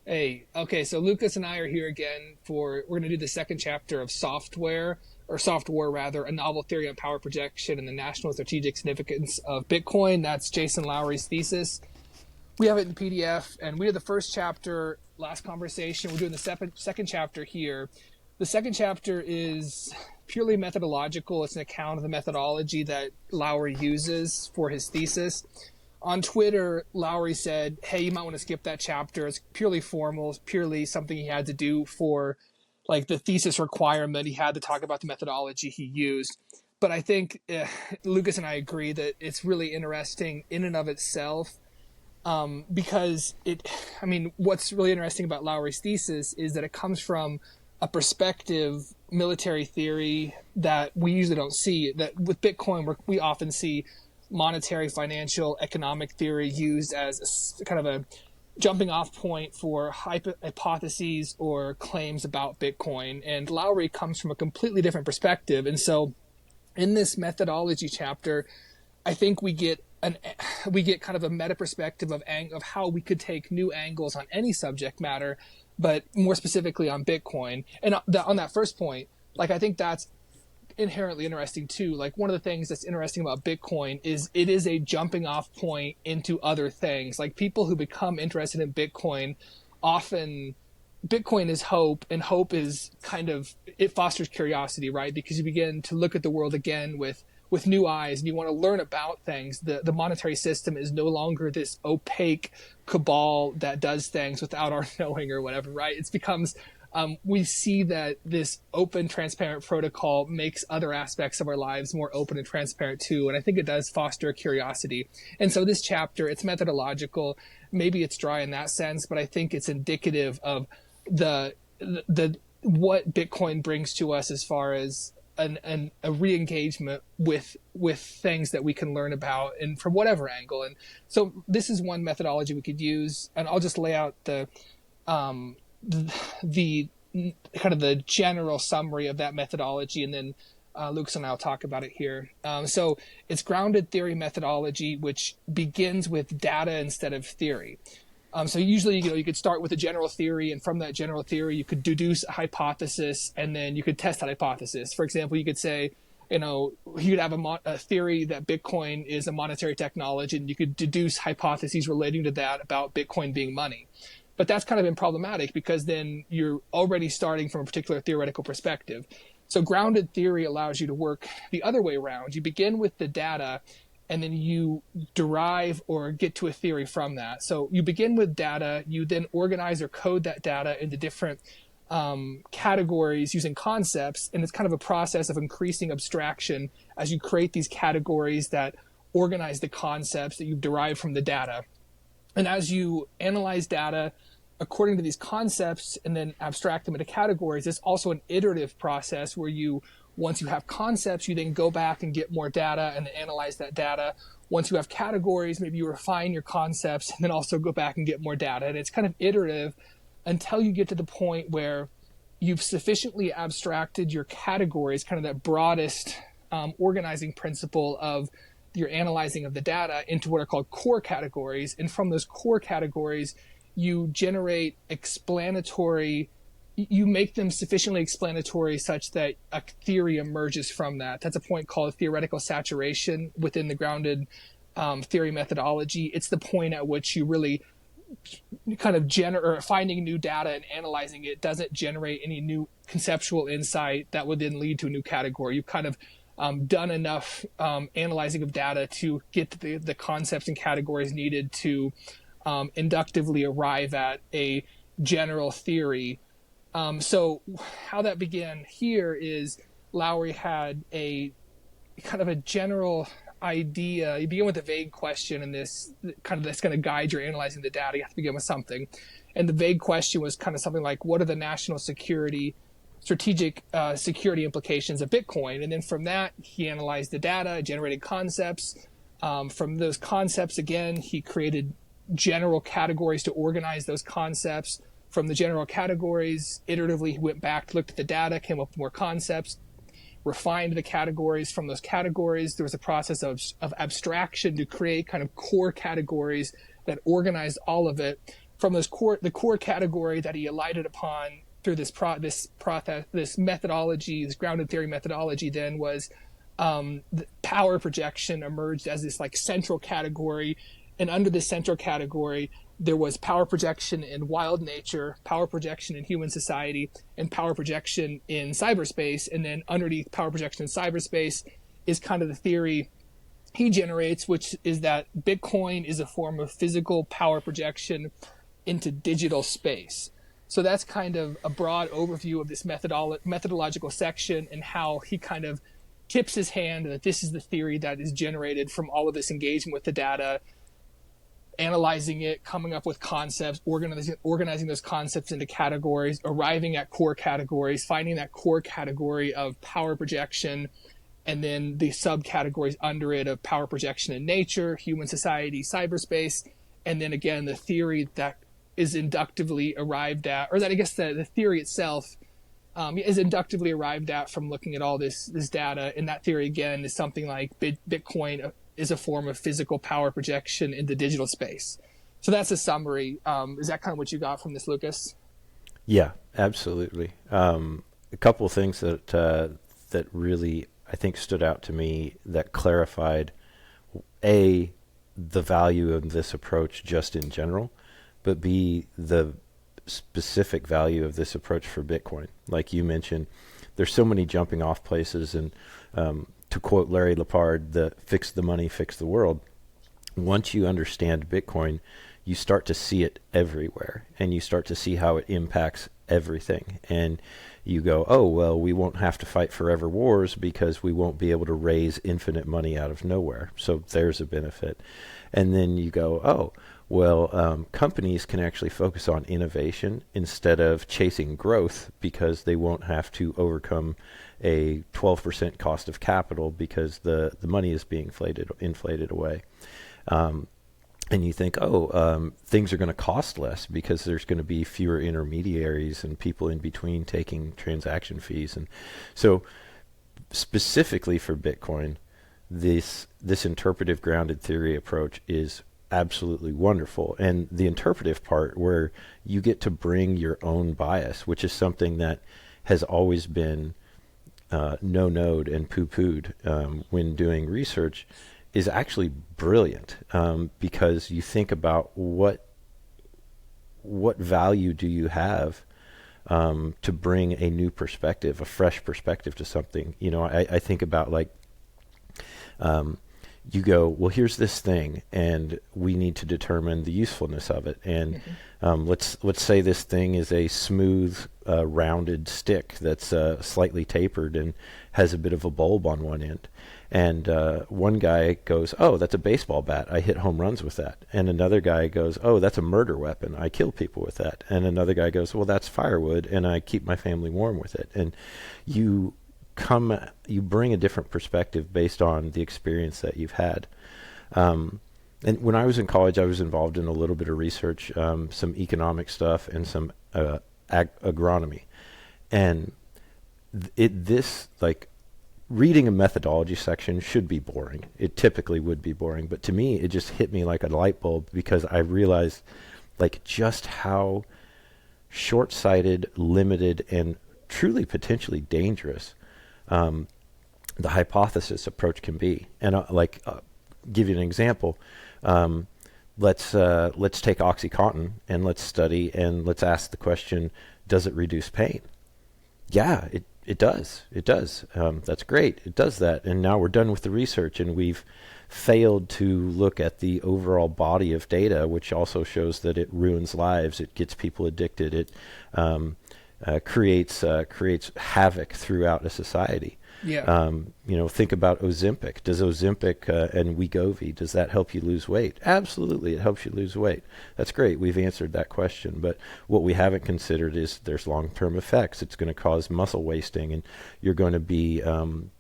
Hey, okay, so Lucas and I are here again we're going to do the second chapter of Softwar rather, a novel theory on power projection and the national strategic significance of Bitcoin. That's Jason Lowery's thesis. We have it in PDF, and we did the first chapter last conversation. We're doing the second chapter here. The second chapter is purely methodological. It's an account of the methodology that Lowery uses for his thesis. On Twitter, Lowery said, hey, you might want to skip that chapter. It's purely formal. It's purely something he had to do for like the thesis requirement. He had to talk about the methodology he used. But I think Lucas and I agree that it's really interesting in and of itself, because what's really interesting about Lowery's thesis is that it comes from a perspective, military theory, that we usually don't see. That with Bitcoin, we often see monetary, financial, economic theory used as kind of a jumping off point for hypotheses or claims about Bitcoin. And Lowery comes from a completely different perspective. And so in this methodology chapter, I think we get kind of a meta perspective of how we could take new angles on any subject matter, but more specifically on Bitcoin. And on that first point, like, I think that's inherently interesting too. Like, one of the things that's interesting about Bitcoin is it is a jumping off point into other things. Like, people who become interested in Bitcoin, often Bitcoin is hope, and hope is it fosters curiosity, right? Because you begin to look at the world again with new eyes, and you want to learn about things. The monetary system is no longer this opaque cabal that does things without our knowing or whatever, right? It becomes we see that this open, transparent protocol makes other aspects of our lives more open and transparent too. And I think it does foster curiosity. And so this chapter, it's methodological. Maybe it's dry in that sense, but I think it's indicative of the what Bitcoin brings to us as far as a re-engagement with things that we can learn about, and from whatever angle. And so this is one methodology we could use, and I'll just lay out the kind of the general summary of that methodology, and then Lucas and I will talk about it here. So it's grounded theory methodology, which begins with data instead of theory. So usually, you could start with a general theory, and from that general theory, you could deduce a hypothesis, and then you could test that hypothesis. For example, you could say, you could have a theory that Bitcoin is a monetary technology, and you could deduce hypotheses relating to that about Bitcoin being money. But that's kind of been problematic, because then you're already starting from a particular theoretical perspective. So grounded theory allows you to work the other way around. You begin with the data, and then you derive or get to a theory from that. So you begin with data, you then organize or code that data into different categories using concepts, and it's kind of a process of increasing abstraction as you create these categories that organize the concepts that you've derived from the data. And as you analyze data according to these concepts and then abstract them into categories, it's also an iterative process where once you have concepts, you then go back and get more data and analyze that data. Once you have categories, maybe you refine your concepts and then also go back and get more data. And it's kind of iterative until you get to the point where you've sufficiently abstracted your categories, kind of that broadest organizing principle of your analyzing of the data, into what are called core categories. And from those core categories, you generate you make them sufficiently explanatory such that a theory emerges from that. That's a point called theoretical saturation within the grounded theory methodology. It's the point at which you really kind of finding new data and analyzing it doesn't generate any new conceptual insight that would then lead to a new category. You've kind of done enough analyzing of data to get to the concepts and categories needed to inductively arrive at a general theory. So how that began here is Lowery had a kind of a general idea. You begin with a vague question, and that's going to guide your analyzing the data. You have to begin with something. And the vague question was kind of something like, what are the national strategic security implications of Bitcoin? And then from that, he analyzed the data, generated concepts. From those concepts, again, he created general categories to organize those concepts. From the general categories, iteratively, he went back, looked at the data, came up with more concepts, refined the categories. From those categories, there was a process of abstraction to create kind of core categories that organized all of it. from the core category that he alighted upon through this methodology, this grounded theory methodology, then was the power projection emerged as this like central category. And under this central category, there was power projection in wild nature, power projection in human society, and power projection in cyberspace. And then underneath power projection in cyberspace is kind of the theory he generates, which is that Bitcoin is a form of physical power projection into digital space. So that's kind of a broad overview of this methodological section, and how he kind of tips his hand that this is the theory that is generated from all of this engagement with the data, analyzing it, coming up with concepts, organizing those concepts into categories, arriving at core categories, finding that core category of power projection, and then the subcategories under it of power projection in nature, human society, cyberspace, and then again the theory that is inductively arrived at, or that I guess the theory itself is inductively arrived at from looking at all this data. And that theory again is something like Bitcoin is a form of physical power projection into digital space. So that's a summary. Is that kind of what you got from this, Lucas? Yeah, absolutely. A couple of things that really I think stood out to me that clarified the value of this approach just in general, but B, the specific value of this approach for Bitcoin. Like you mentioned, there's so many jumping off places, and to quote Larry Lepard, the fix the money, fix the world. Once you understand Bitcoin, you start to see it everywhere, and you start to see how it impacts everything. And you go, oh, well, we won't have to fight forever wars because we won't be able to raise infinite money out of nowhere. So there's a benefit. And then you go, oh, well, companies can actually focus on innovation instead of chasing growth because they won't have to overcome a 12% cost of capital because the money is being inflated away. And you think, things are going to cost less because there's going to be fewer intermediaries and people in between taking transaction fees. And so specifically for Bitcoin, this interpretive grounded theory approach is absolutely wonderful. And the interpretive part where you get to bring your own bias, which is something that has always been no-node and poo-pooed when doing research, is actually brilliant, because you think about what value do you have to bring a new perspective, a fresh perspective to something. You know, I think about like, you go, well, here's this thing, and we need to determine the usefulness of it. And let's say this thing is a smooth, rounded stick that's slightly tapered and has a bit of a bulb on one end. And one guy goes, oh, that's a baseball bat. I hit home runs with that. And another guy goes, oh, that's a murder weapon. I kill people with that. And another guy goes, well, that's firewood, and I keep my family warm with it. And you bring a different perspective based on the experience that you've had. And when I was in college, I was involved in a little bit of research, some economic stuff and some agronomy. And reading a methodology section should be boring. It typically would be boring, but to me, it just hit me like a light bulb because I realized like just how short-sighted, limited, and truly potentially dangerous the hypothesis approach can be. And give you an example. Let's take OxyContin and let's study and let's ask the question: does it reduce pain? Yeah, it does. It does. That's great. It does that. And now we're done with the research, and we've failed to look at the overall body of data, which also shows that it ruins lives. It gets people addicted. It creates havoc throughout a society. Yeah. Think about Ozempic. Does Ozempic and Wegovy, does that help you lose weight? Absolutely, it helps you lose weight. That's great. We've answered that question. But what we haven't considered is there's long-term effects. It's going to cause muscle wasting, and you're going to be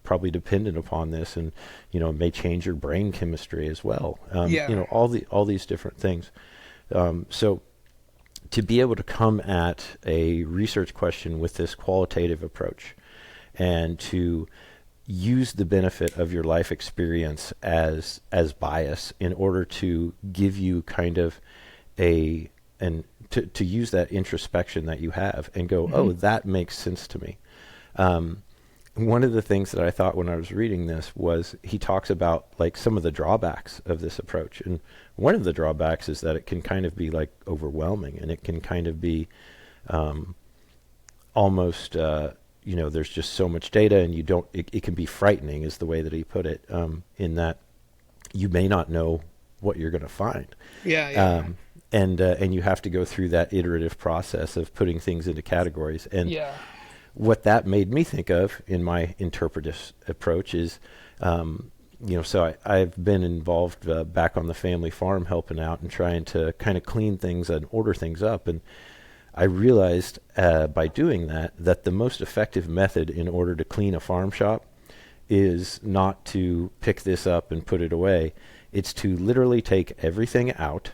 probably dependent upon this, and it may change your brain chemistry as well. All these different things. So to be able to come at a research question with this qualitative approach, and to use the benefit of your life experience as bias in order to give you kind of a to use that introspection that you have and go, oh, that makes sense to me. One of the things that I thought when I was reading this was he talks about like some of the drawbacks of this approach. And one of the drawbacks is that it can kind of be like overwhelming, and it can kind of be almost, there's just so much data, and it can be frightening is the way that he put it, in that you may not know what you're going to find. Yeah. And you have to go through that iterative process of putting things into categories. And what that made me think of in my interpretive approach is, so I've been involved back on the family farm helping out and trying to kind of clean things and order things up. And I realized by doing that the most effective method in order to clean a farm shop is not to pick this up and put it away. It's to literally take everything out,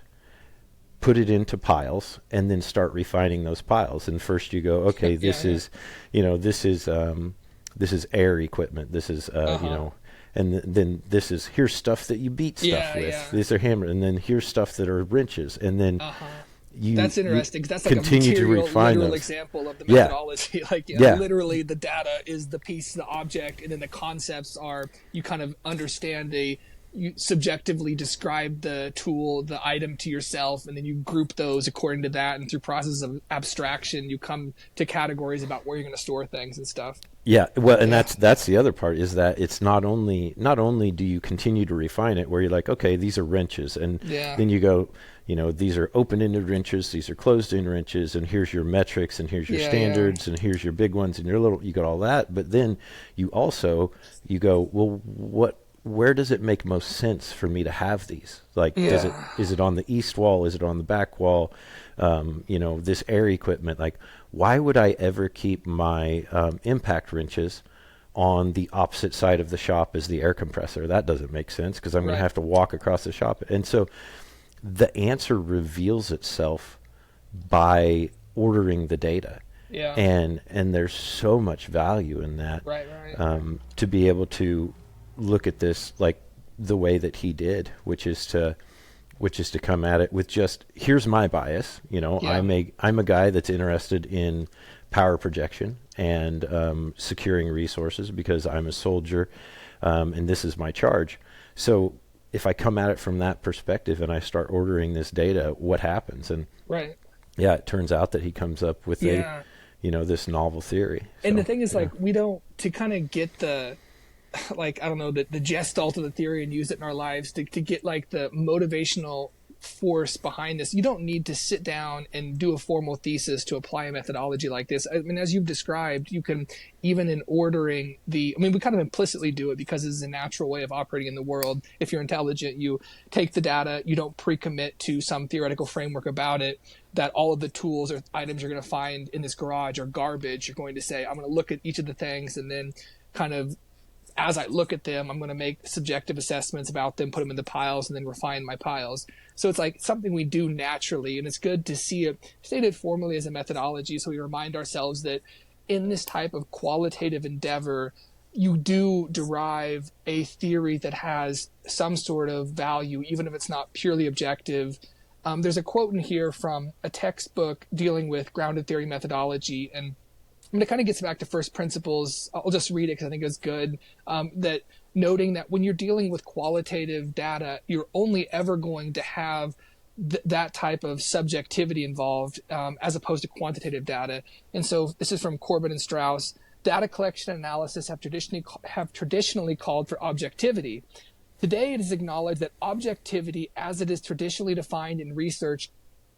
put it into piles, and then start refining those piles. And first you go, okay, this is air equipment. This is, and then this is, here's stuff that you beat stuff with. Yeah. These are hammers. And then here's stuff that are wrenches. And then that's interesting, because that's like continue a material, to refine literal those. example of the methodology. Literally the data is the piece, the object, and then the concepts are, you kind of understand you subjectively describe the tool, the item to yourself, and then you group those according to that, and through process of abstraction you come to categories about where you're going to store things and stuff. And that's the other part, is that it's not only do you continue to refine it where you're like, okay, these are wrenches, and then you go, these are open-ended wrenches, these are closed-end wrenches, and here's your metrics, and here's your standards, and here's your big ones, and you got all that. But then you go, well, where does it make most sense for me to have these? Like, is it on the east wall? Is it on the back wall? This air equipment, like, why would I ever keep my impact wrenches on the opposite side of the shop as the air compressor? That doesn't make sense, because I'm going to have to walk across the shop. And so the answer reveals itself by ordering the data. And there's so much value in that. To be able to look at this like the way that he did, which is to come at it with just, here's my bias. I'm a guy that's interested in power projection and securing resources because I'm a soldier, and this is my charge. So if I come at it from that perspective and I start ordering this data, what happens? And it turns out that he comes up with this novel theory. And the thing is, like, we don't, to kind of get the, like, I don't know, the gestalt of the theory and use it in our lives to get like the motivational force behind this. You don't need to sit down and do a formal thesis to apply a methodology like this. I mean, as you've described, you can, even in ordering we kind of implicitly do it because it's a natural way of operating in the world. If you're intelligent, you take the data, you don't pre-commit to some theoretical framework about it, that all of the tools or items you're going to find in this garage are garbage. You're going to say, I'm going to look at each of the things, and then kind of, as I look at them, I'm going to make subjective assessments about them, put them into piles, and then refine my piles. So it's like something we do naturally, and it's good to see it stated formally as a methodology, so we remind ourselves that in this type of qualitative endeavor, you do derive a theory that has some sort of value, even if it's not purely objective. There's a quote in here from a textbook dealing with grounded theory methodology, and it kind of gets back to first principles. I'll just read it because I think it's good. That noting that when you're dealing with qualitative data, you're only ever going to have that type of subjectivity involved, as opposed to quantitative data. And so this is from Corbin and Strauss. Data collection and analysis have traditionally called for objectivity. Today, it is acknowledged that objectivity, as it is traditionally defined in research,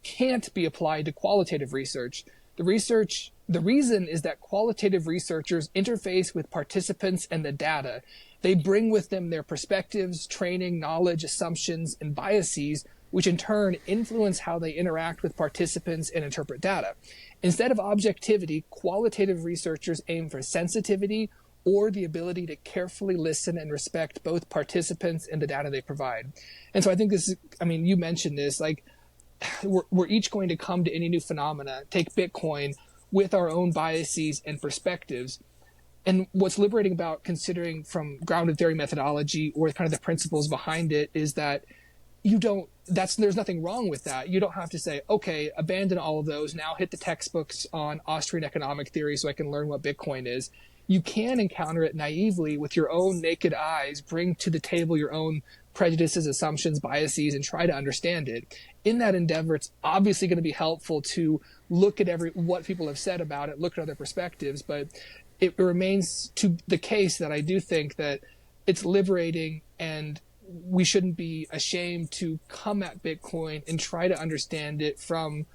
can't be applied to qualitative research. The reason is that qualitative researchers interface with participants and the data. They bring with them their perspectives, training, knowledge, assumptions, and biases, which in turn influence how they interact with participants and interpret data. Instead of objectivity, qualitative researchers aim for sensitivity or the ability to carefully listen and respect both participants and the data they provide. And so I think this is, you mentioned this, like, we're each going to come to any new phenomena, take Bitcoin, with our own biases and perspectives. And what's liberating about considering from grounded theory methodology or kind of the principles behind it is that there's nothing wrong with that. You don't have to say, okay, abandon all of those, now hit the textbooks on Austrian economic theory so I can learn what Bitcoin is. You can encounter it naively with your own naked eyes, bring to the table your own prejudices, assumptions, biases, and try to understand it. In that endeavor, it's obviously going to be helpful to look at what people have said about it, look at other perspectives, but it remains to the case that I do think that it's liberating, and we shouldn't be ashamed to come at Bitcoin and try to understand it from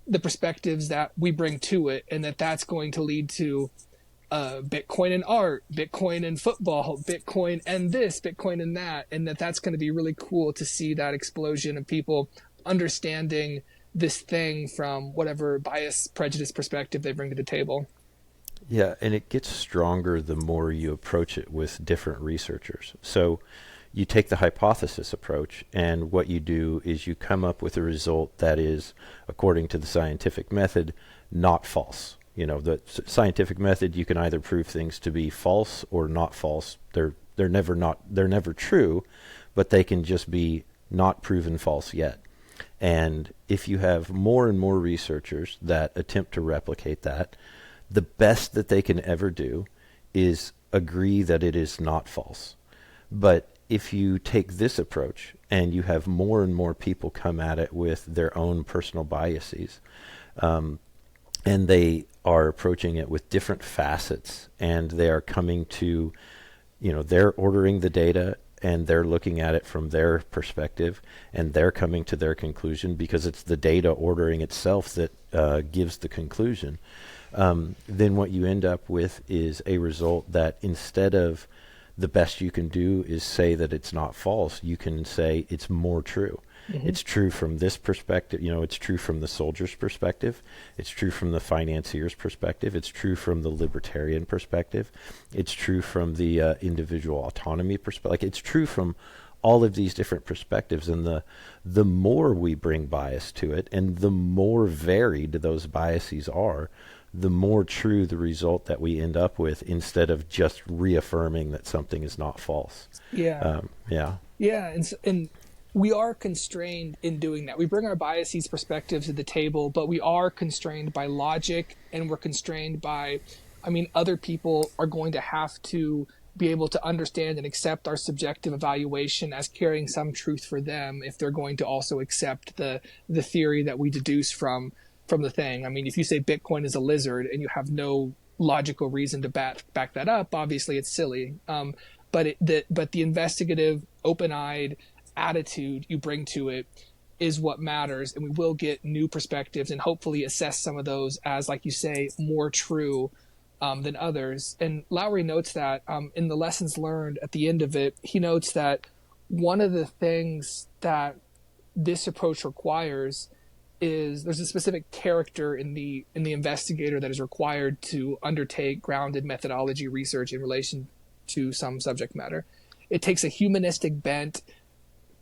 the perspectives that we bring to it, and that's going to lead to Bitcoin and art, Bitcoin and football, Bitcoin and this, Bitcoin and that, and that's going to be really cool to see that explosion of people understanding this thing from whatever bias, prejudice perspective they bring to the table. Yeah, and it gets stronger the more you approach it with different researchers. So you take the hypothesis approach, and what you do is you come up with a result that is, according to the scientific method, not false. You know, the scientific method, you can either prove things to be false or not false. They're never true, but they can just be not proven false yet. And if you have more and more researchers that attempt to replicate that, the best that they can ever do is agree that it is not false. But if you take this approach and you have more and more people come at it with their own personal biases, and they are approaching it with different facets, and they are coming to, they're ordering the data and they're looking at it from their perspective, and they're coming to their conclusion because it's the data ordering itself that gives the conclusion. Then what you end up with is a result that, instead of the best you can do is say that it's not false, you can say it's more true. Mm-hmm. It's true from this perspective. It's true from the soldier's perspective. It's true from the financier's perspective. It's true from the libertarian perspective. It's true from the individual autonomy perspective. Like, it's true from all of these different perspectives. And the more we bring bias to it, and the more varied those biases are, the more true the result that we end up with, instead of just reaffirming that something is not false. Yeah. Yeah. And we are constrained in doing that. We bring our biases, perspectives to the table, but we are constrained by logic, and we're constrained by, other people are going to have to be able to understand and accept our subjective evaluation as carrying some truth for them if they're going to also accept the theory that we deduce from the thing. If you say Bitcoin is a lizard and you have no logical reason to back that up, obviously it's silly. But the investigative, open-eyed attitude you bring to it is what matters, and we will get new perspectives and hopefully assess some of those as, like you say, more true than others. And Lowery notes that in the lessons learned at the end of it, he notes that one of the things that this approach requires is there's a specific character in the investigator that is required to undertake grounded methodology research in relation to some subject matter. It takes a humanistic bent,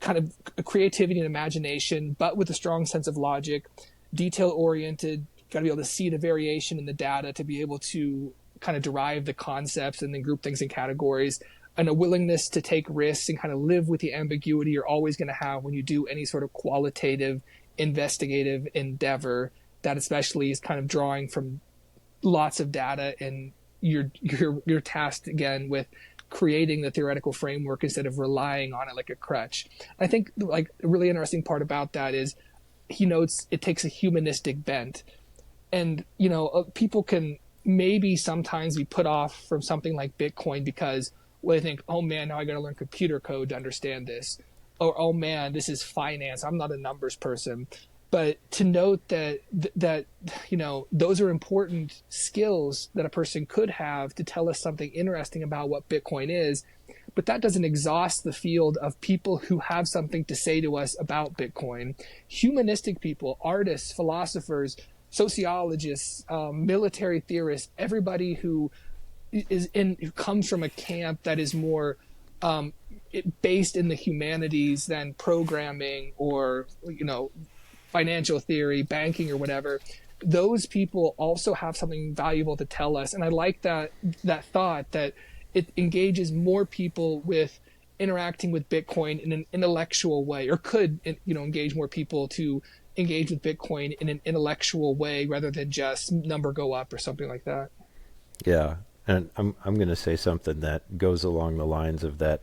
kind of a creativity and imagination, but with a strong sense of logic, detail-oriented. Got to be able to see the variation in the data to be able to kind of derive the concepts and then group things in categories, and a willingness to take risks and kind of live with the ambiguity you're always going to have when you do any sort of qualitative investigative endeavor that especially is kind of drawing from lots of data, and you're tasked again with creating the theoretical framework instead of relying on it like a crutch. I think like a really interesting part about that is he notes it takes a humanistic bent, and people can maybe sometimes be put off from something like Bitcoin because they think, oh man, now I got to learn computer code to understand this. Or, oh man, this is finance. I'm not a numbers person. But to note that those are important skills that a person could have to tell us something interesting about what Bitcoin is. But that doesn't exhaust the field of people who have something to say to us about Bitcoin. Humanistic people, artists, philosophers, sociologists, military theorists, everybody who comes from a camp that is more based in the humanities than programming or financial theory, banking, or whatever. Those people also have something valuable to tell us, and I like that thought that it engages more people with interacting with Bitcoin in an intellectual way, or could, engage more people to engage with Bitcoin in an intellectual way rather than just number go up or something like that. Yeah, and I'm going to say something that goes along the lines of that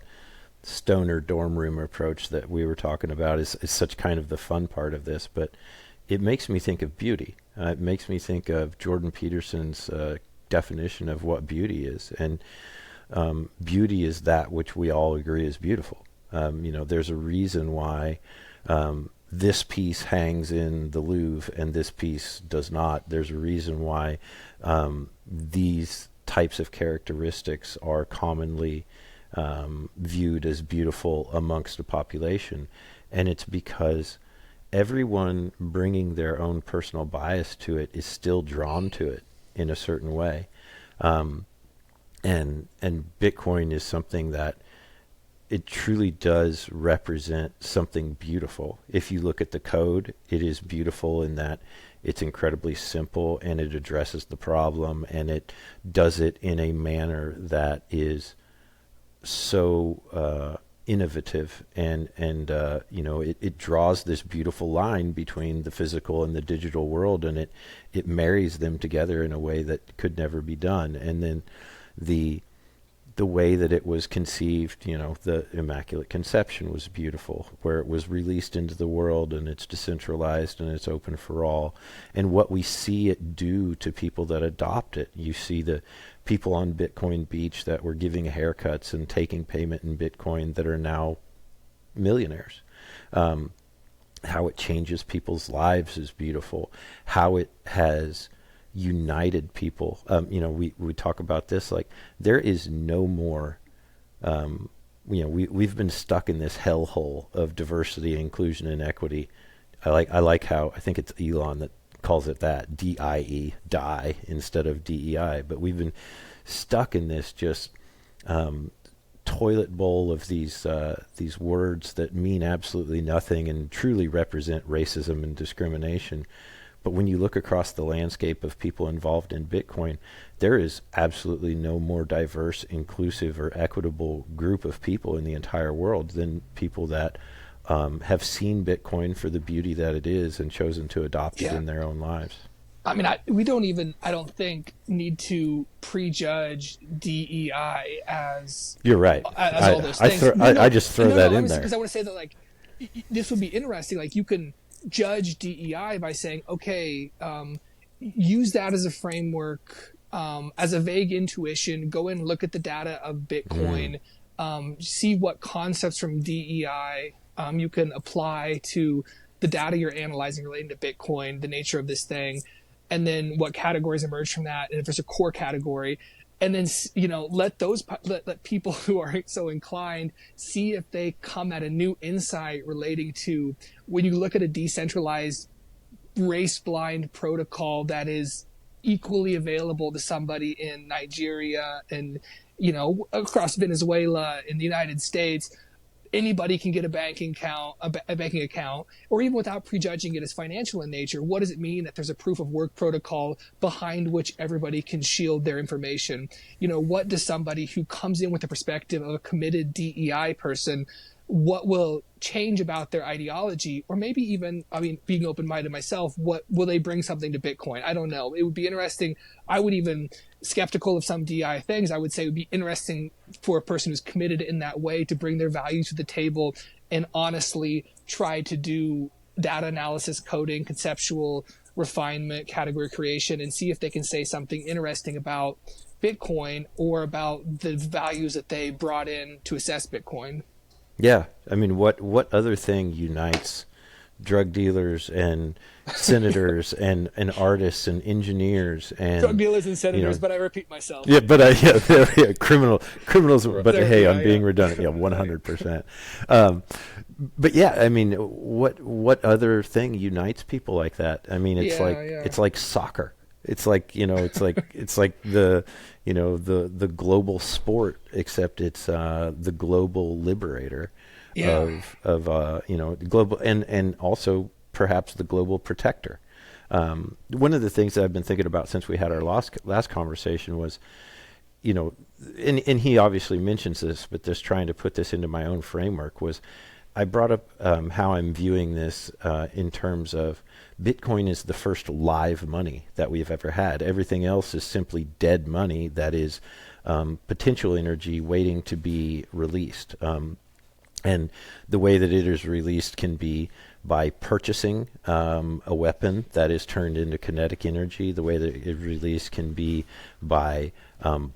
stoner dorm room approach that we were talking about is such kind of the fun part of this, but it makes me think of beauty. It makes me think of Jordan Peterson's definition of what beauty is, and beauty is that which we all agree is beautiful. There's a reason why this piece hangs in the Louvre and this piece does not. There's a reason why these types of characteristics are commonly viewed as beautiful amongst the population, and it's because everyone bringing their own personal bias to it is still drawn to it in a certain way. And Bitcoin is something that it truly does represent something beautiful. If you look at the code, it is beautiful in that it's incredibly simple and it addresses the problem, and it does it in a manner that is so innovative, and it draws this beautiful line between the physical and the digital world, and it marries them together in a way that could never be done. And then the way that it was conceived, the Immaculate Conception was beautiful, where it was released into the world and it's decentralized and it's open for all. And what we see it do to people that adopt it, you see the people on Bitcoin Beach that were giving haircuts and taking payment in Bitcoin that are now millionaires. How it changes people's lives is beautiful. How it has united people. We talk about this, like there is no more, we've been stuck in this hellhole of diversity, inclusion, and equity. I like how, I think it's Elon that calls it that, DIE, die, instead of DEI, but we've been stuck in this just toilet bowl of these words that mean absolutely nothing and truly represent racism and discrimination. But when you look across the landscape of people involved in Bitcoin, there is absolutely no more diverse, inclusive, or equitable group of people in the entire world than people that have seen Bitcoin for the beauty that it is and chosen to adopt it in their own lives. I mean, we don't even, I don't think, need to prejudge DEI as... You're right. As all those things. I just throw that in there. Because I want to say that, like, this would be interesting. Like, you can judge DEI by saying, okay, use that as a framework, as a vague intuition, go and look at the data of Bitcoin, see what concepts from DEI you can apply to the data you're analyzing relating to Bitcoin, the nature of this thing, and then what categories emerge from that, and if there's a core category, and then let people who are so inclined see if they come at a new insight relating to, when you look at a decentralized race-blind protocol that is equally available to somebody in Nigeria and across Venezuela, in the United States. Anybody can get a banking account, or even without prejudging it as financial in nature. What does it mean that there's a proof of work protocol behind which everybody can shield their information? What does somebody who comes in with the perspective of a committed DEI person, what will change about their ideology? Or maybe even, being open-minded myself, what will they bring something to Bitcoin? I don't know. It would be interesting. I would even, skeptical of some DI things, I would say it would be interesting for a person who's committed in that way to bring their values to the table and honestly try to do data analysis, coding, conceptual refinement, category creation, and see if they can say something interesting about Bitcoin or about the values that they brought in to assess Bitcoin. Yeah. I mean, what other thing unites drug dealers and senators and artists and engineers and drug dealers and senators, but I repeat myself. Yeah, but criminals. But hey, I'm being redundant. Yeah, 100%. But yeah, I mean, what other thing unites people like that? I mean, it's like soccer. It's like it's like the global sport, except it's the global liberator of global and also perhaps the global protector. One of the things that I've been thinking about since we had our last conversation was, and he obviously mentions this, but just trying to put this into my own framework was, I brought up how I'm viewing this in terms of Bitcoin is the first live money that we've ever had. Everything else is simply dead money that is potential energy waiting to be released. And the way that it is released can be by purchasing a weapon that is turned into kinetic energy. The way that it is released can be by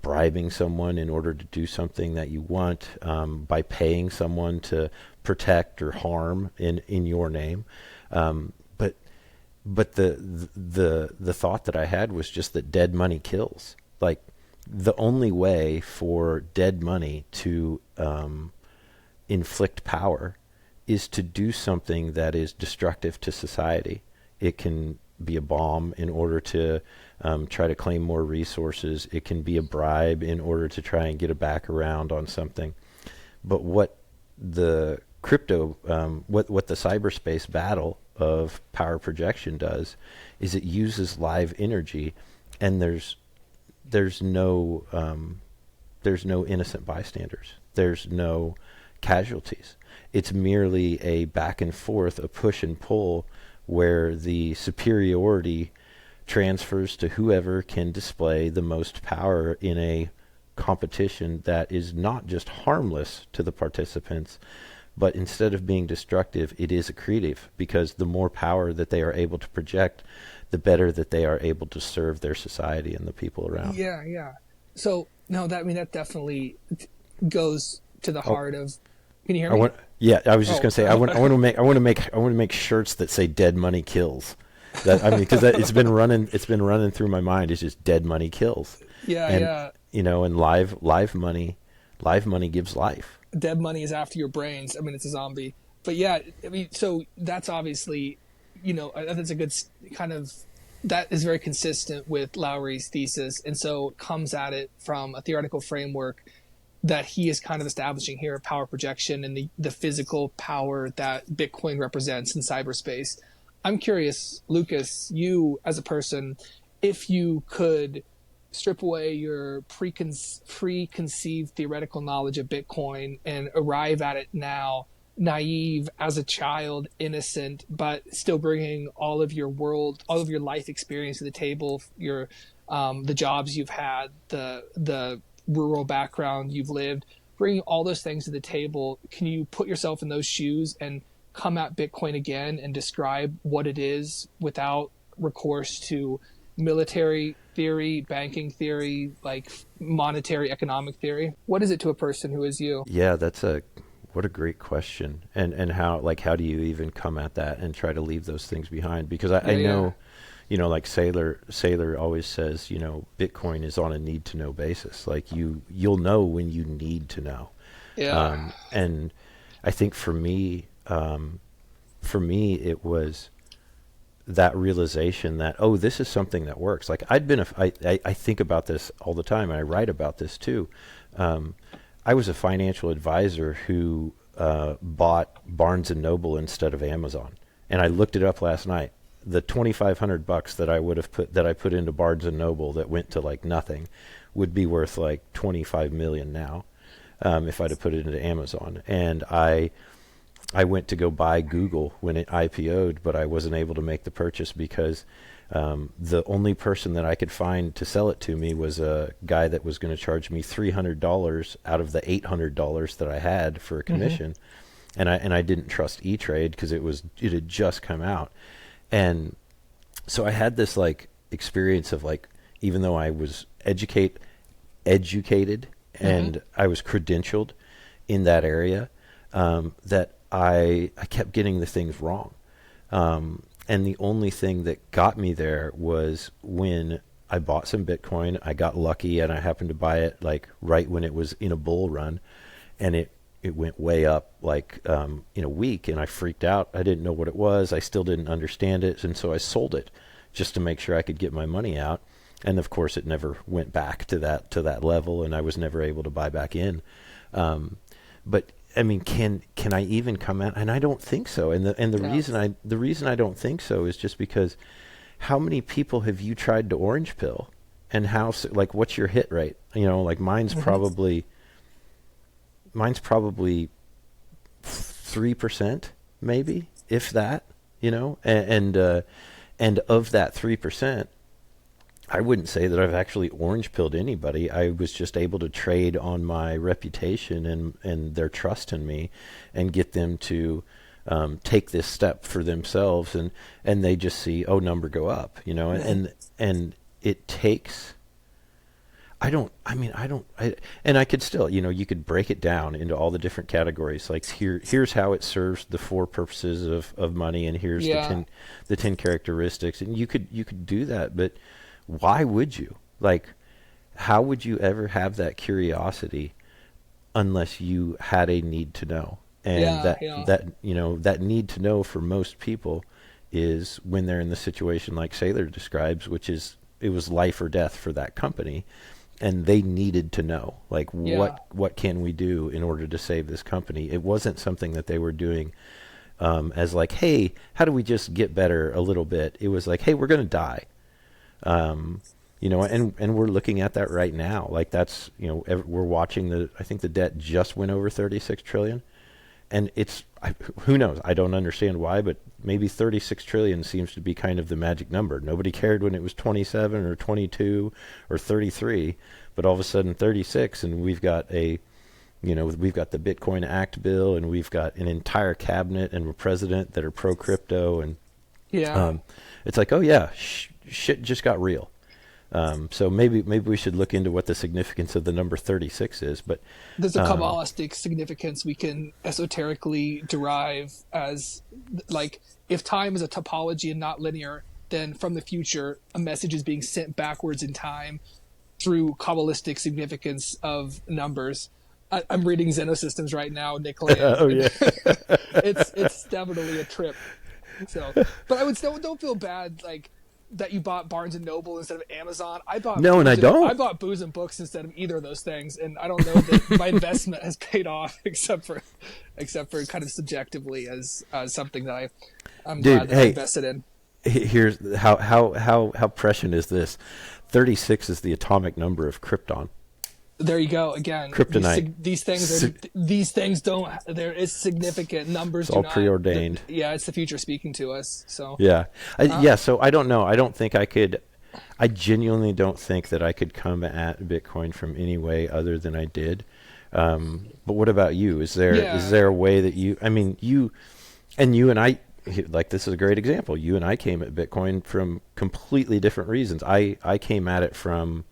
bribing someone in order to do something that you want, by paying someone to protect or harm in your name. But the thought that I had was just that dead money kills. Like, the only way for dead money to inflict power is to do something that is destructive to society. It can be a bomb in order to try to claim more resources. It can be a bribe in order to try and get a back around on something. But what the what the cyberspace battle of power projection does is it uses live energy, and there's no innocent bystanders. There's no casualties. It's merely a back and forth, a push and pull, where the superiority transfers to whoever can display the most power in a competition that is not just harmless to the participants, but instead of being destructive, it is accretive, because the more power that they are able to project, the better that they are able to serve their society and the people around. Yeah. So no, that definitely goes to the heart of. Can you hear me? I was just going to say I want to make shirts that say "Dead Money Kills." Because it's been running through my mind. It's just dead money kills. Yeah. And live money gives life. Dead money is after your brains. It's a zombie. But yeah, so that's obviously, that's a good kind of, that is very consistent with Lowery's thesis. And so it comes at it from a theoretical framework that he is kind of establishing here, power projection and the physical power that Bitcoin represents in cyberspace. I'm curious, Lucas, you as a person, if you could strip away your preconceived theoretical knowledge of Bitcoin and arrive at it now, naive as a child, innocent, but still bringing all of your life experience to the table, the jobs you've had, the rural background you've lived, bringing all those things to the table, can you put yourself in those shoes and come at Bitcoin again and describe what it is without recourse to military theory, banking theory, like monetary economic theory? What is it to a person who is you? Yeah, what a great question. And how do you even come at that and try to leave those things behind? Because I know, like Saylor always says, Bitcoin is on a need to know basis. Like you'll know when you need to know. Yeah. And I think for me, it was that realization that, this is something that works. Like I think about this all the time, and I write about this too. I was a financial advisor who bought Barnes and Noble instead of Amazon, and I looked it up last night. The $2,500 that I put into Barnes and Noble that went to like nothing would be worth like 25 million now, if I'd have put it into Amazon. And I went to go buy Google when it IPO'd, but I wasn't able to make the purchase because the only person that I could find to sell it to me was a guy that was going to charge me $300 out of the $800 that I had for a commission. Mm-hmm. And I didn't trust E-Trade because it had just come out. And so I had this like experience of like, even though I was educated and I was credentialed in that area, that I kept getting the things wrong. And the only thing that got me there was when I bought some Bitcoin. I got lucky and I happened to buy it like right when it was in a bull run, and it went way up like in a week, and I freaked out. I didn't know what it was. I still didn't understand it, and so I sold it just to make sure I could get my money out. And of course it never went back to that level, and I was never able to buy back in. But I mean, can I even come out? And I don't think so. And the reason I don't think so is just because how many people have you tried to orange pill and how like what's your hit rate? You know, like mine's probably 3%, maybe, if that. You know, and of that 3%, I wouldn't say that I've actually orange pilled anybody. I was just able to trade on my reputation and their trust in me, and get them to take this step for themselves, and they just see, oh, number go up, you know, and it takes. And I could still, you know, you could break it down into all the different categories. Like here's how it serves the 4 purposes of money, and here's the 10 characteristics, and you could do that, but why would you? Like, how would you ever have that curiosity unless you had a need to know? And that you know, that need to know for most people is when they're in the situation like Saylor describes, which is it was life or death for that company, and they needed to know, like, what can we do in order to save this company? It wasn't something that they were doing as like, hey, how do we just get better a little bit? It was like, hey, we're going to die. You know, and we're looking at that right now. Like, that's, you know, we're watching I think the debt just went over 36 trillion. And who knows? I don't understand why, but maybe 36 trillion seems to be kind of the magic number. Nobody cared when it was 27 or 22 or 33, but all of a sudden 36, and we've got the Bitcoin Act bill, and we've got an entire cabinet and a president that are pro crypto, and it's like, oh yeah, shit just got real. So maybe we should look into what the significance of the number 36 is. But there's a Kabbalistic significance we can esoterically derive as, like, if time is a topology and not linear, then from the future a message is being sent backwards in time through Kabbalistic significance of numbers. I'm reading Xenosystems right now, Nick Land. Oh yeah, it's definitely a trip. So, but I would still don't feel bad, like, that you bought Barnes and Noble instead of Amazon. I bought I bought booze and books instead of either of those things, and I don't know that my investment has paid off, except for kind of subjectively as something that I'm glad that I invested in. Here's how prescient is this? 36 is the atomic number of krypton. There you go again. Kryptonite. These things don't. There is significant numbers. It's all preordained. It's the future speaking to us. So So I don't know. I don't think I could. I genuinely don't think that I could come at Bitcoin from any way other than I did. But what about you? Is there a way that you? I mean, you and I. Like, this is a great example. You and I came at Bitcoin from completely different reasons. I came at it from.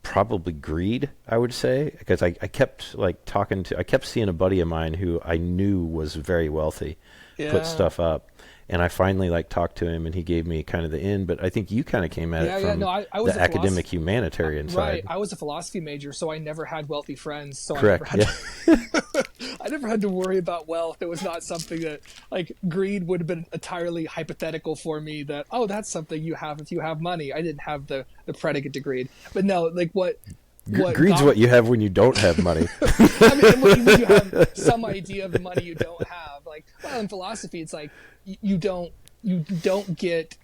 Probably greed, I would say, because I kept I kept seeing a buddy of mine who I knew was very wealthy put stuff up, and I finally talked to him, and he gave me kind of the in. But I think you kind of came at it from I was the academic humanitarian side. Right, I was a philosophy major, so I never had wealthy friends. So correct. I never had to worry about wealth. It was not something that, like, greed would have been entirely hypothetical for me. That, oh, that's something you have if you have money. I didn't have the predicate to greed, but no, like what greed's what you have when you don't have money. I mean, when you have some idea of the money you don't have. Like, well, in philosophy, it's like you don't get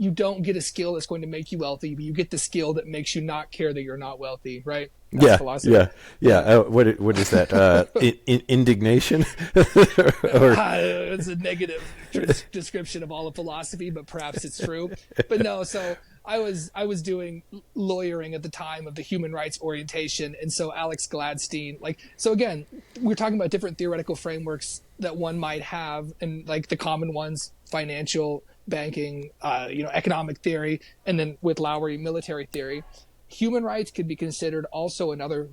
you don't get a skill that's going to make you wealthy, but you get the skill that makes you not care that you're not wealthy, right? That's philosophy. What is that? Indignation? It's a negative description of all of philosophy, but perhaps it's true. But no, so I was doing lawyering at the time of the human rights orientation, and so Alex Gladstein, so again, we're talking about different theoretical frameworks that one might have, and like the common ones: financial, banking, economic theory, and then with Lowery, military theory. Human rights could be considered also another,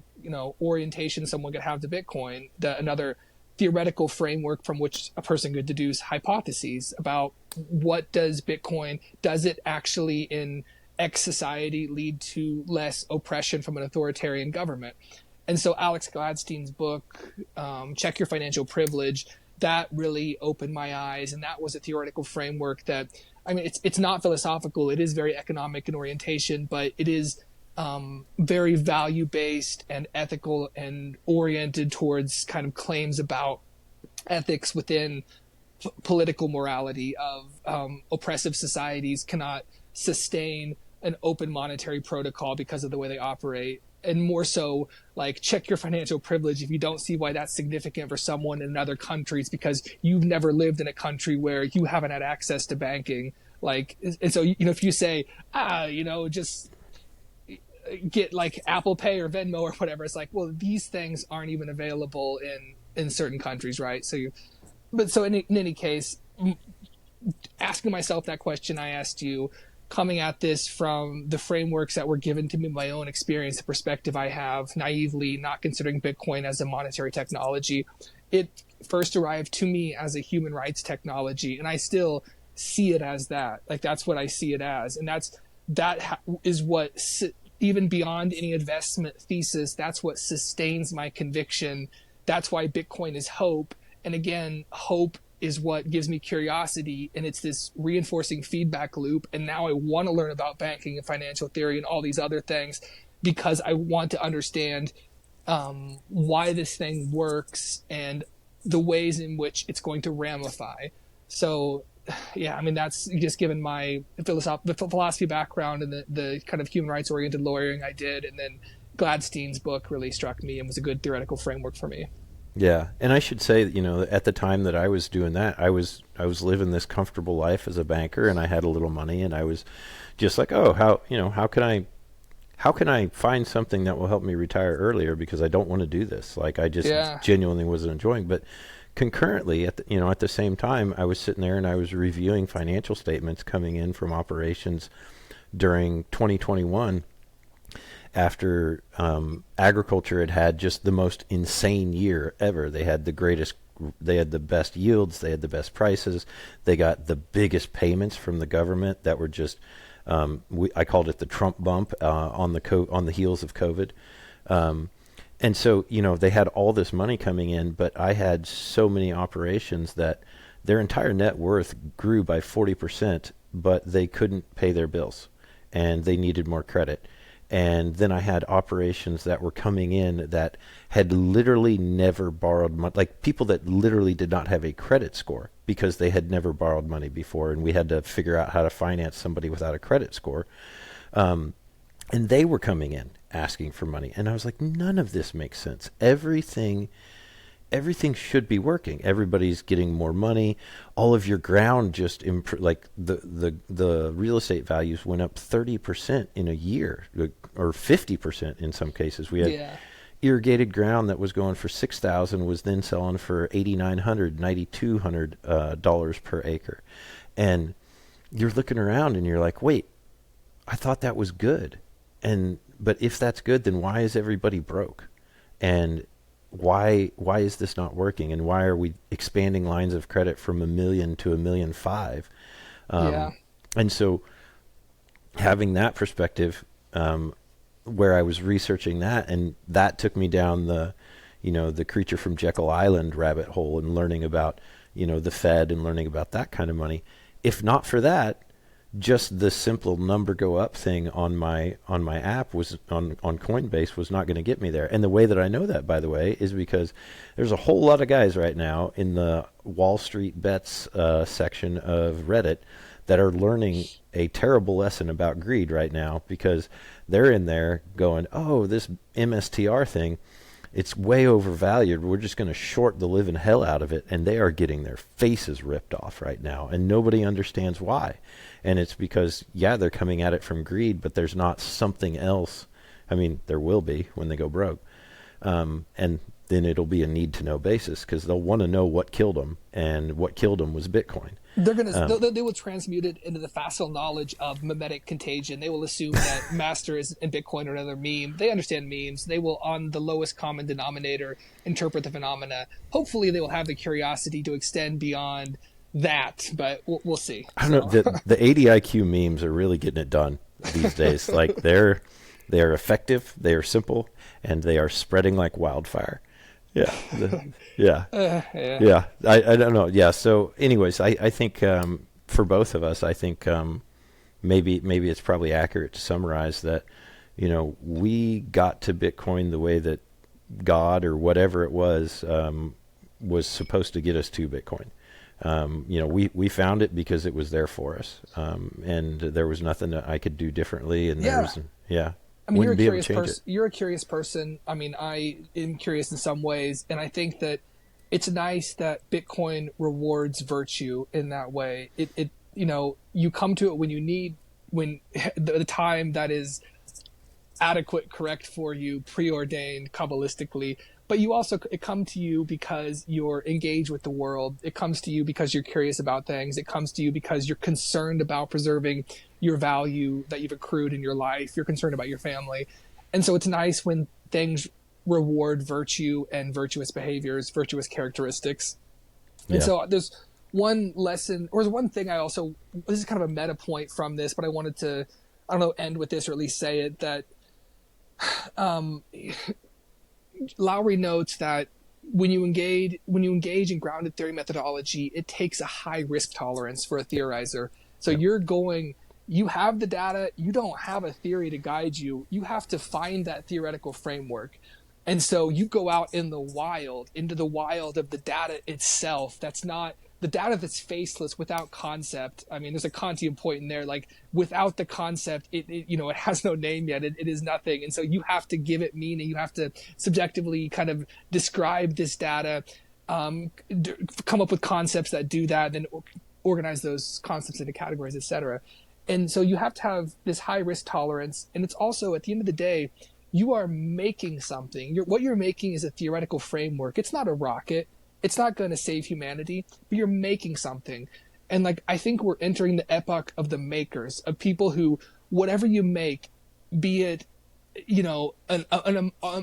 orientation someone could have to Bitcoin, another theoretical framework from which a person could deduce hypotheses about what does it actually in X society lead to less oppression from an authoritarian government? And so Alex Gladstein's book, Check Your Financial Privilege, that really opened my eyes. And that was a theoretical framework that, I mean, it's not philosophical. It is very economic in orientation, but it is very value-based and ethical and oriented towards kind of claims about ethics within political morality of oppressive societies cannot sustain an open monetary protocol because of the way they operate, and more so like check your financial privilege if you don't see why that's significant for someone in other countries because you've never lived in a country where you haven't had access to banking. Like, and so, if you say, just get like Apple Pay or Venmo or whatever, it's like, well, these things aren't even available in certain countries, right? So in any case, asking myself that question I asked you, coming at this from the frameworks that were given to me, my own experience, the perspective I have, naively not considering Bitcoin as a monetary technology, it first arrived to me as a human rights technology, and I still see it as that. Like, that's what I see it as, and that is what, even beyond any investment thesis, that's what sustains my conviction. That's why Bitcoin is hope, and again, hope is what gives me curiosity, and it's this reinforcing feedback loop. And now I want to learn about banking and financial theory and all these other things because I want to understand why this thing works and the ways in which it's going to ramify. So, yeah, I mean, that's just given my philosophy background and the kind of human rights oriented lawyering I did, and then Gladstein's book really struck me and was a good theoretical framework for me. Yeah, and I should say, at the time that I was doing that, I was living this comfortable life as a banker, and I had a little money, and I was just like, oh, how can I find something that will help me retire earlier because I don't want to do this. Like, I just genuinely wasn't enjoying. But concurrently, at the same time, I was sitting there and I was reviewing financial statements coming in from operations during 2021. After agriculture had just the most insane year ever. They had the best yields, they had the best prices, they got the biggest payments from the government that were just, I called it the Trump bump on the heels of COVID. And so, they had all this money coming in, but I had so many operations that their entire net worth grew by 40%, but they couldn't pay their bills and they needed more credit. And then I had operations that were coming in that had literally never borrowed money, like people that literally did not have a credit score because they had never borrowed money before, and we had to figure out how to finance somebody without a credit score. And they were coming in asking for money. And I was like, none of this makes sense. Everything should be working. Everybody's getting more money. All of your ground just like the real estate values went up 30% in a year, or 50% in some cases. We had irrigated ground that was going for $6,000 was then selling for $8,900, $9,200 per acre. And you're looking around and you're like, wait, I thought that was good. But if that's good, then why is everybody broke? And why is this not working? And why are we expanding lines of credit from $1 million to $1.5 million? And so having that perspective, where I was researching that, and that took me down the creature from Jekyll Island rabbit hole and learning about, the Fed and learning about that kind of money. If not for that, just the simple number go up thing on my app was on Coinbase was not going to get me there. And the way that I know that, by the way, is because there's a whole lot of guys right now in the Wall Street Bets section of Reddit that are learning a terrible lesson about greed right now, because they're in there going, oh, this MSTR thing, it's way overvalued. We're just going to short the living hell out of it. And they are getting their faces ripped off right now. And nobody understands why. And it's because, they're coming at it from greed, but there's not something else. I mean, there will be when they go broke. And then it'll be a need-to-know basis, because they'll want to know what killed them. And what killed them was Bitcoin. They will transmute it into the facile knowledge of mimetic contagion. They will assume that master is in Bitcoin or another meme. They understand memes. They will, on the lowest common denominator, interpret the phenomena. Hopefully they will have the curiosity to extend beyond that, but we'll see. I don't know. The 80 IQ memes are really getting it done these days. Like, they're effective, they are simple, and they are spreading like wildfire. Yeah. I don't know. Yeah. So anyways, I think for both of us, I think maybe it's probably accurate to summarize that, we got to Bitcoin the way that God or whatever it was supposed to get us to Bitcoin. We found it because it was there for us, and there was nothing that I could do differently. And Yeah. I mean, wouldn't be able to change it. You're a curious person. I mean, I am curious in some ways, and I think that it's nice that Bitcoin rewards virtue in that way. You come to it when the time that is adequate, correct for you, preordained Kabbalistically. But it comes to you because you're engaged with the world. It comes to you because you're curious about things. It comes to you because you're concerned about preserving your value that you've accrued in your life. You're concerned about your family. And so it's nice when things reward virtue and virtuous behaviors, virtuous characteristics. And so there's one lesson, or there's one thing this is kind of a meta point from this, but I wanted to, end with this, or at least say it, that Lowery notes that when you engage in grounded theory methodology, it takes a high risk tolerance for a theorizer. So you have the data, you don't have a theory to guide you. You have to find that theoretical framework. And so you go out into the wild of the data itself. That's not the data that's faceless, without concept. I mean, there's a Kantian point in there, like without the concept, it has no name yet. It is nothing. And so you have to give it meaning. You have to subjectively kind of describe this data, come up with concepts that do that, then organize those concepts into categories, etc. And so you have to have this high risk tolerance. And it's also, at the end of the day, you are making something. What you're making is a theoretical framework. It's not a rocket. It's not going to save humanity, but you're making something. And I think we're entering the epoch of the makers, of people who, whatever you make, be it, an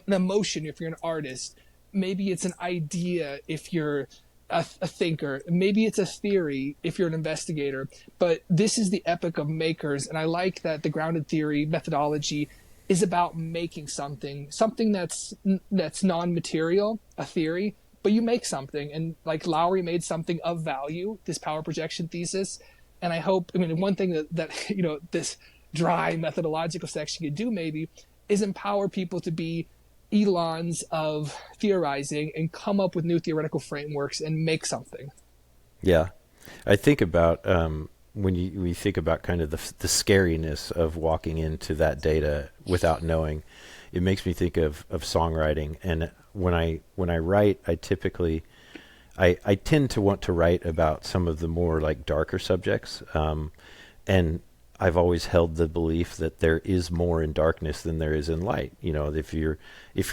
emotion if you're an artist, maybe it's an idea if you're a thinker, maybe it's a theory if you're an investigator, but this is the epoch of makers. And I like that the grounded theory methodology is about making something that's non-material, a theory, but you make something. And Lowery made something of value, this power projection thesis. And one thing that this dry methodological section could do maybe is empower people to be Elons of theorizing and come up with new theoretical frameworks and make something. Yeah. I think about when you think about kind of the scariness of walking into that data without knowing, it makes me think of songwriting. And when I write, I typically I tend to want to write about some of the more darker subjects, and I've always held the belief that there is more in darkness than there is in light. If you're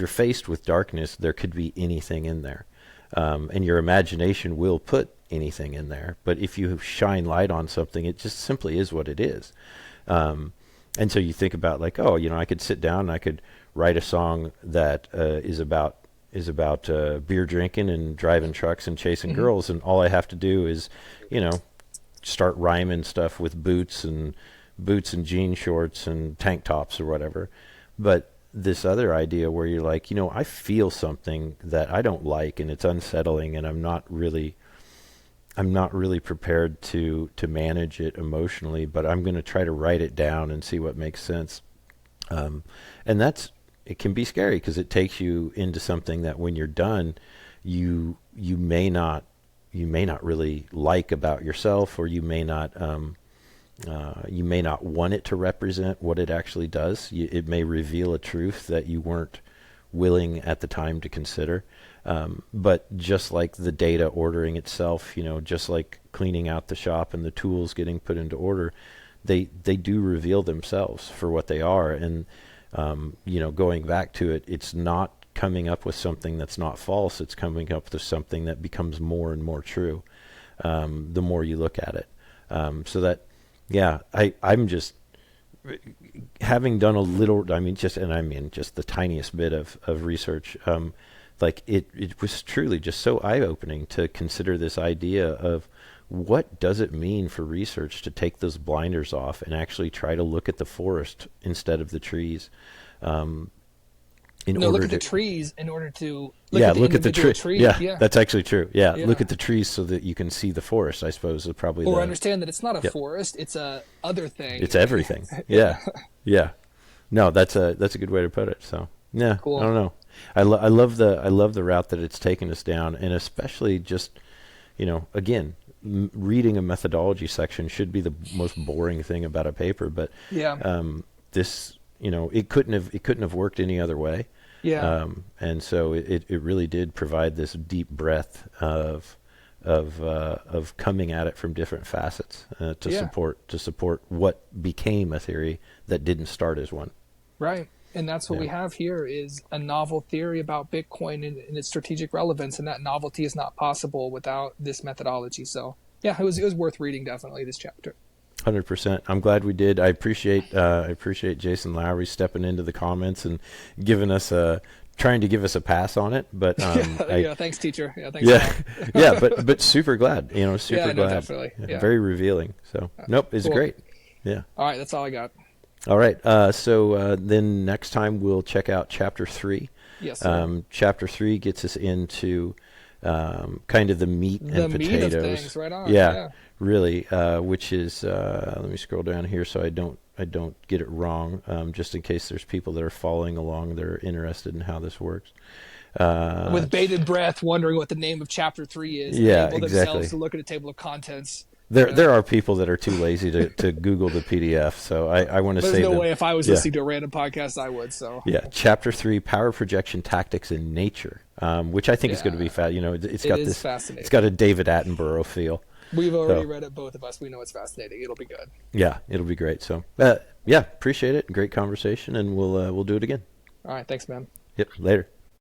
faced with darkness, there could be anything in there, and your imagination will put anything in there. But if you shine light on something, it just simply is what it is. And so you think about I could sit down and I could write a song that is about beer drinking and driving trucks and chasing girls, and all I have to do is start rhyming stuff with boots and jean shorts and tank tops or whatever. But this other idea where you're I feel something that I don't like and it's unsettling, and I'm not really prepared to manage it emotionally, but I'm going to try to write it down and see what makes sense. And it can be scary because it takes you into something that when you're done, you may not really like about yourself, or you may not want it to represent what it actually does. It may reveal a truth that you weren't willing at the time to consider. But just like the data ordering itself, just like cleaning out the shop and the tools getting put into order, they do reveal themselves for what they are. And, going back to it, it's not coming up with something that's not false. It's coming up with something that becomes more and more true, the more you look at it. So that, I'm just, having done a little, just the tiniest bit of research, it was truly just so eye-opening to consider this idea of what does it mean for research to take those blinders off and actually try to look at the forest instead of the trees. Look at the trees in order to look at the tree. Yeah, that's actually true. Yeah, look at the trees so that you can see the forest, I suppose, is probably understand that it's not a forest, it's a other thing. It's everything. Yeah. No, that's a good way to put it. So, yeah, cool. I don't know. I love the route that it's taken us down, and especially just, again, reading a methodology section should be the most boring thing about a paper, but Yeah. this, it couldn't have worked any other way. Yeah. And so it really did provide this deep breadth of coming at it from different facets to support what became a theory that didn't start as one. Right. And that's what we have here is a novel theory about Bitcoin and its strategic relevance. And that novelty is not possible without this methodology. So yeah, it was worth reading, definitely, this chapter. 100%. I'm glad we did. I appreciate Jason Lowery stepping into the comments and giving us trying to give us a pass on it. But thanks, teacher. Yeah, thanks. Yeah, but super glad. Super glad. Definitely. Yeah. Very revealing. So nope, it's cool. great. Yeah. All right, that's all I got. All right. So then next time we'll check out Chapter 3. Yes, sir. Chapter 3 gets us into kind of the meat and potatoes. Meat of things, right on. Yeah. Really, which is let me scroll down here so I don't get it wrong, just in case there's people that are following along that are interested in how this works. With bated breath, wondering what the name of Chapter 3 is. Yeah, able exactly. themselves to look at a table of contents. There are people that are too lazy to Google the PDF, so I want to say there's no way if I was listening to a random podcast I would. So yeah, Chapter 3, Power Projection Tactics in Nature, which I think is going to be it's got a David Attenborough feel. We've already read it, both of us. We know it's fascinating. It'll be good. Yeah, it'll be great. So appreciate it. Great conversation, and we'll do it again. All right, thanks, man. Yep, later.